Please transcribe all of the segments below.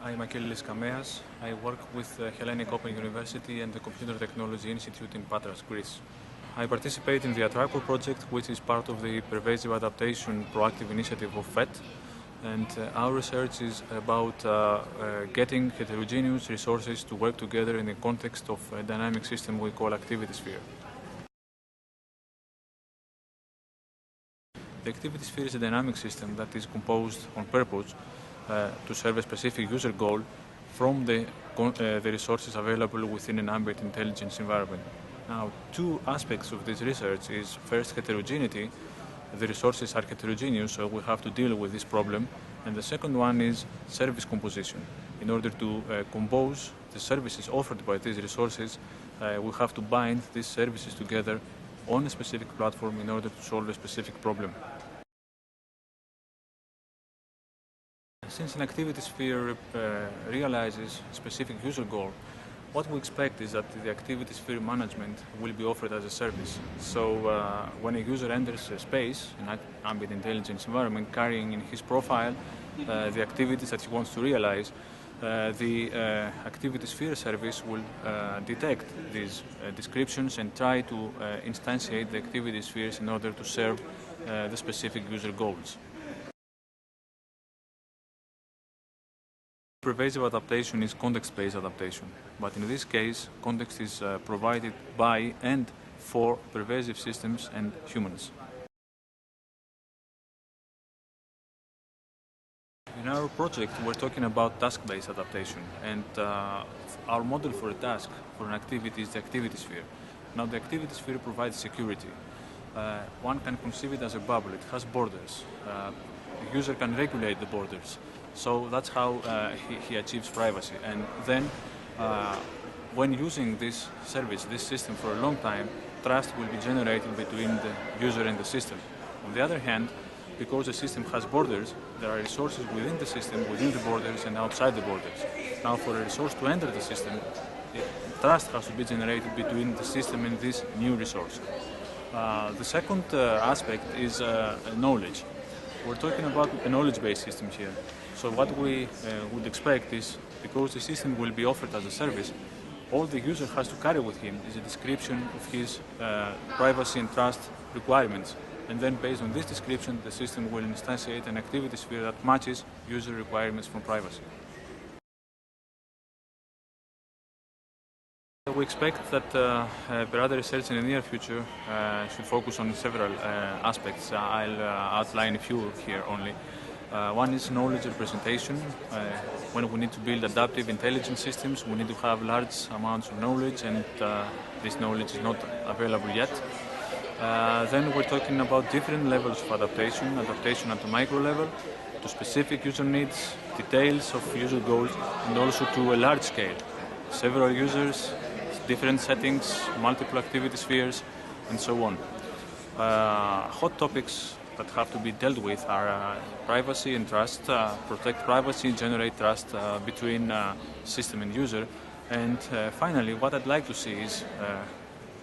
I'm Achilles Kameas. I work with Hellenic Open University and the Computer Technology Institute in Patras, Greece. I participate in the ATRACO project, which is part of the Pervasive Adaptation proactive initiative of FET. And our research is about getting heterogeneous resources to work together in the context of a dynamic system we call activity sphere. The activity sphere is a dynamic system that is composed on purpose to serve a specific user goal from the resources available within an ambient intelligence environment. Now, two aspects of this research is first heterogeneity. The resources are heterogeneous, so we have to deal with this problem. And the second one is service composition. In order to compose the services offered by these resources, we have to bind these services together on a specific platform in order to solve a specific problem. Since an activity sphere realizes a specific user goal, what we expect is that the activity sphere management will be offered as a service. So when a user enters a space, an ambient intelligence environment, carrying in his profile the activities that he wants to realize, the activity sphere service will detect these descriptions and try to instantiate the activity spheres in order to serve the specific user goals. Pervasive adaptation is context-based adaptation, but in this case, context is provided by and for pervasive systems and humans. In our project, we're talking about task-based adaptation, and our model for a task, for an activity, is the activity sphere. Now, the activity sphere provides security. One can conceive it as a bubble. It has borders. The user can regulate the borders. So that's how he achieves privacy. And then, when using this service, this system for a long time, trust will be generated between the user and the system. On the other hand, because the system has borders, there are resources within the system, within the borders and outside the borders. Now, for a resource to enter the system, trust has to be generated between the system and this new resource. The second aspect is knowledge. We're talking about a knowledge-based system here. So what we would expect is, because the system will be offered as a service, all the user has to carry with him is a description of his privacy and trust requirements. And then based on this description, the system will instantiate an activity sphere that matches user requirements for privacy. We expect that PerAda research in the near future should focus on several aspects. I'll outline a few here only. One is knowledge representation. When we need to build adaptive intelligence systems, we need to have large amounts of knowledge, and this knowledge is not available yet. Then we're talking about different levels of adaptation at the micro level, to specific user needs, details of user goals, and also to a large scale. Several users, different settings, multiple activity spheres, and so on. Hot topics that have to be dealt with are privacy and trust, protect privacy, generate trust between system and user. And finally, what I'd like to see is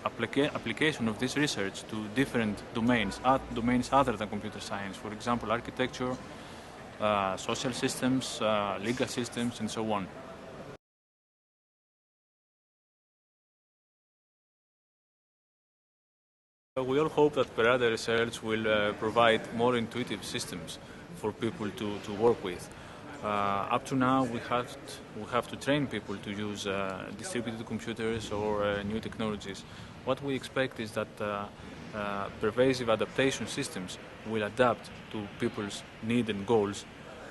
application of this research to different domains other than computer science. For example, architecture, social systems, legal systems, and so on. We all hope that PerAda research will provide more intuitive systems for people to work with. Up to now, we have to train people to use distributed computers or new technologies. What we expect is that pervasive adaptation systems will adapt to people's needs and goals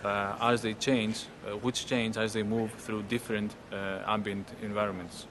as they change, as they move through different ambient environments.